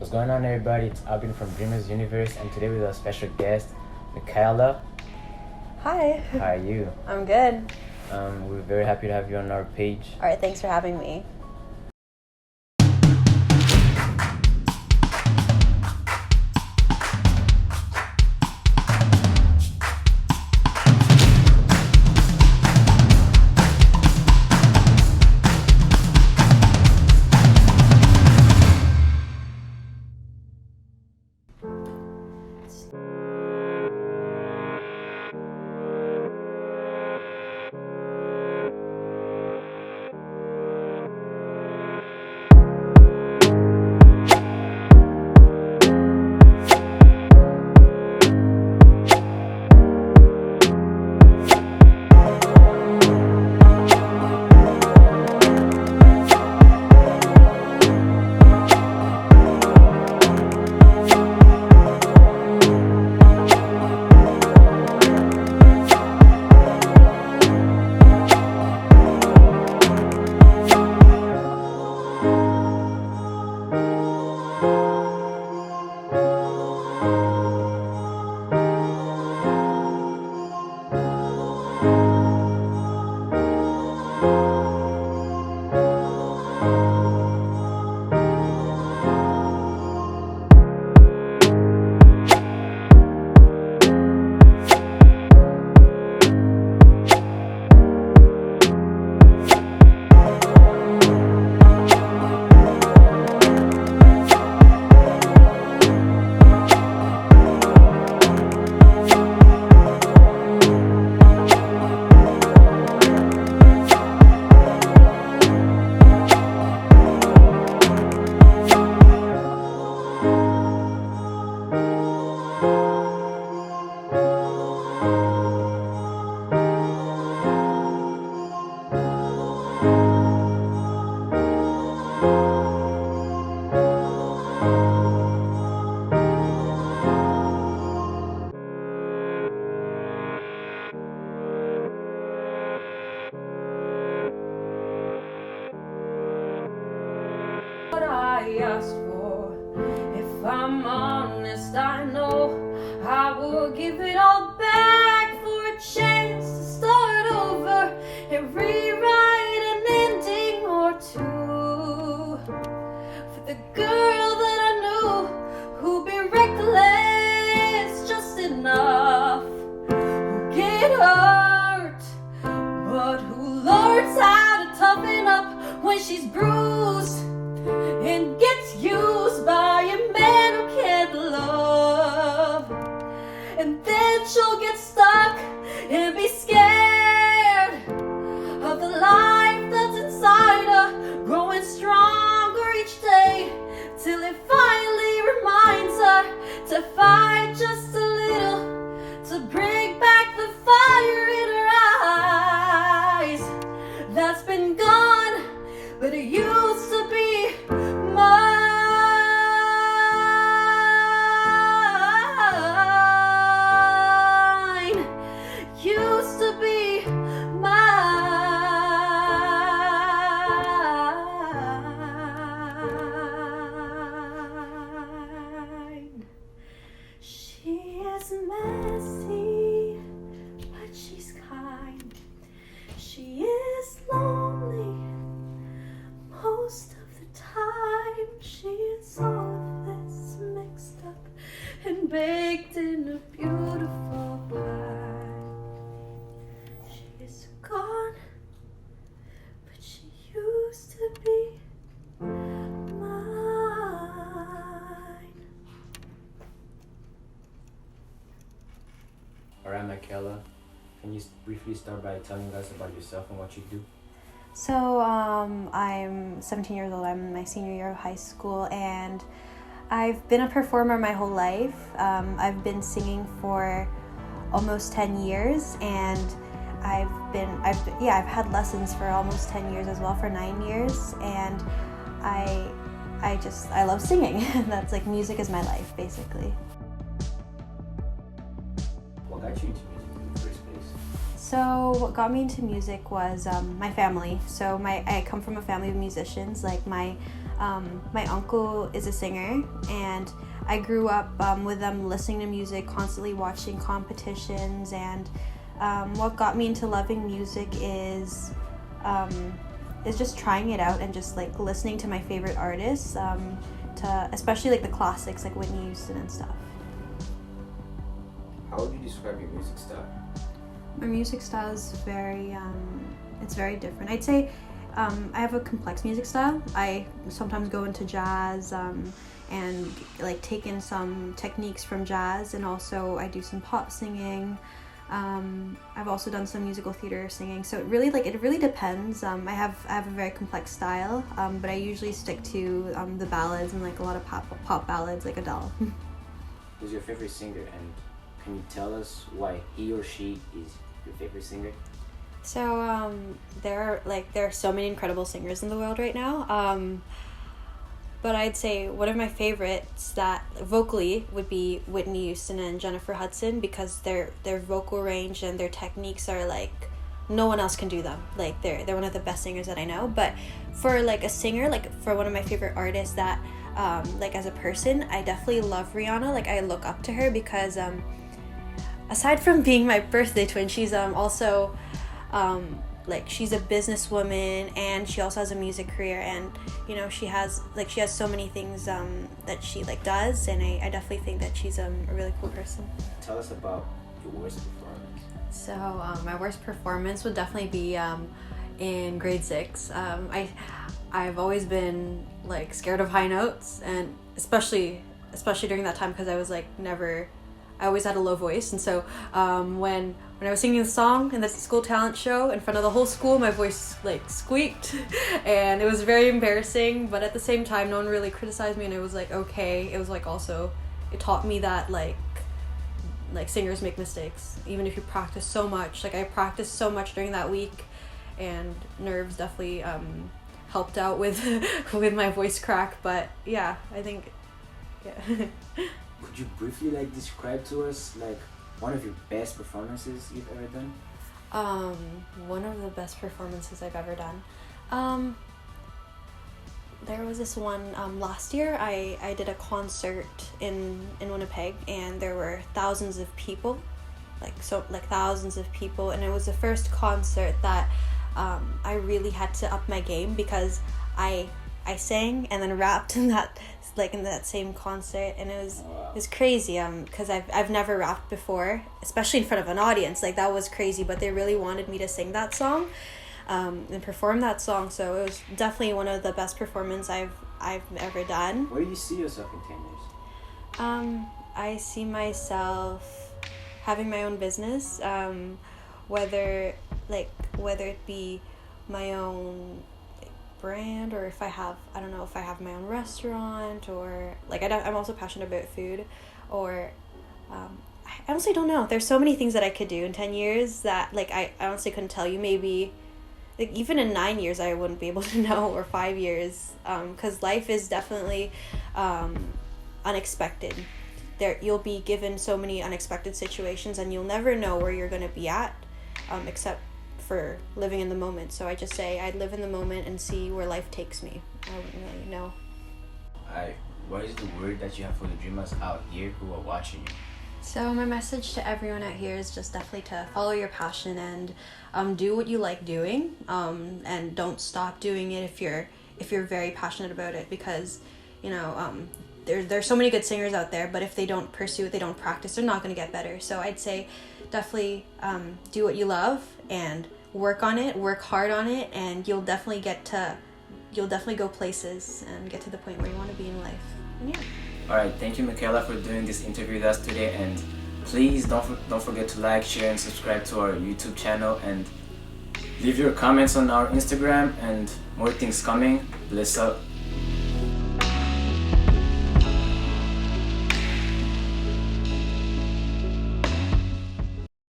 What's going on, everybody? It's Aubin from Dreamers Universe, and today with our special guest, Mikaelah. Hi. How are you? I'm good. We're very happy to have you on our page. All right, thanks for having me. What I asked for, if I'm honest, I know I would give it all back for a chance to start over and rewrite an ending or two for the girl that I knew who'd be reckless just enough, who get hurt but who learns how to toughen up when she's bruised and gets used by a man who can't love. And then she'll get stuck and be scared of the life that's inside her, growing stronger each day till it finally reminds her to fight just a little, to bring back the fire in her eyes that's been gone, but it used to be mine. Used to be mine. She is messy, but she's kind. She is lonely most of the time. She is all of this mixed up and baked in a beautiful pie. She is gone, but she used to be mine. Alright, Mikaelah, can you briefly start by telling us about yourself and what you do? So, I'm 17 years old. I'm in my senior year of high school, and I've been a performer my whole life. I've been singing for almost 10 years, and I've had lessons for almost 10 years as well, for 9 years, and I love singing. That's like, music is my life, basically. What got you into music in the first place? So what got me into music was my family. So I come from a family of musicians. Like my My uncle is a singer, and I grew up with them listening to music, constantly watching competitions, and what got me into loving music is just trying it out and just like listening to my favorite artists, to especially like the classics like Whitney Houston and stuff. How would you describe your music style? My music style is it's very different. I'd say I have a complex music style. I sometimes go into jazz and like take in some techniques from jazz, and also I do some pop singing. I've also done some musical theater singing, so it really depends. I have a very complex style, but I usually stick to the ballads and like a lot of pop ballads like Adele. Who's your favorite singer, and can you tell us why he or she is your favorite singer? So there are so many incredible singers in the world right now. But I'd say one of my favorites that vocally would be Whitney Houston and Jennifer Hudson, because their vocal range and their techniques are like no one else can do them. Like they're one of the best singers that I know. But for like a singer, like for one of my favorite artists that like as a person, I definitely love Rihanna. Like I look up to her because aside from being my birthday twin, she's also like she's a businesswoman, and she also has a music career, and you know she has so many things that she like does, and I definitely think that she's a really cool person. Tell us about your worst performance. So my worst performance would definitely be in grade 6. I've always been like scared of high notes, and especially during that time, because I was like I always had a low voice, and so when I was singing the song in the school talent show in front of the whole school, my voice like squeaked, and it was very embarrassing. But at the same time, no one really criticized me, and it was like okay. It was like also it taught me that like singers make mistakes, even if you practice so much. Like I practiced so much during that week, and nerves definitely helped out with with my voice crack. But yeah, I think yeah. Could you briefly like describe to us like one of your best performances you've ever done? One of the best performances I've ever done. There was this one last year. I did a concert in Winnipeg, and there were thousands of people, thousands of people, and it was the first concert that I really had to up my game, because I sang and then rapped in that same concert, and it was crazy because I've never rapped before, especially in front of an audience. Like that was crazy, but they really wanted me to sing that song and perform that song, so it was definitely one of the best performances I've ever done. Where do you see yourself in 10 years? I see myself having my own business, whether it be my own brand, or if I have my own restaurant, or like I'm also passionate about food, or I honestly don't know. There's so many things that I could do in 10 years that like I honestly couldn't tell you. Maybe like even in 9 years I wouldn't be able to know, or 5 years, because life is definitely unexpected. You'll be given so many unexpected situations, and you'll never know where you're going to be at, except for living in the moment. So I just say I'd live in the moment and see where life takes me. I wouldn't really know. What is the word that you have for the dreamers out here who are watching you? So my message to everyone out here is just definitely to follow your passion and do what you like doing, and don't stop doing it if you're very passionate about it, because you know there's so many good singers out there, but if they don't pursue it, they don't practice, they're not going to get better. So I'd say definitely do what you love and work on it, work hard on it, and you'll definitely go places and get to the point where you want to be in life. And yeah. Alright, thank you Mikaelah for doing this interview with us today, and please don't forget to like, share and subscribe to our YouTube channel, and leave your comments on our Instagram, and more things coming. Bless up.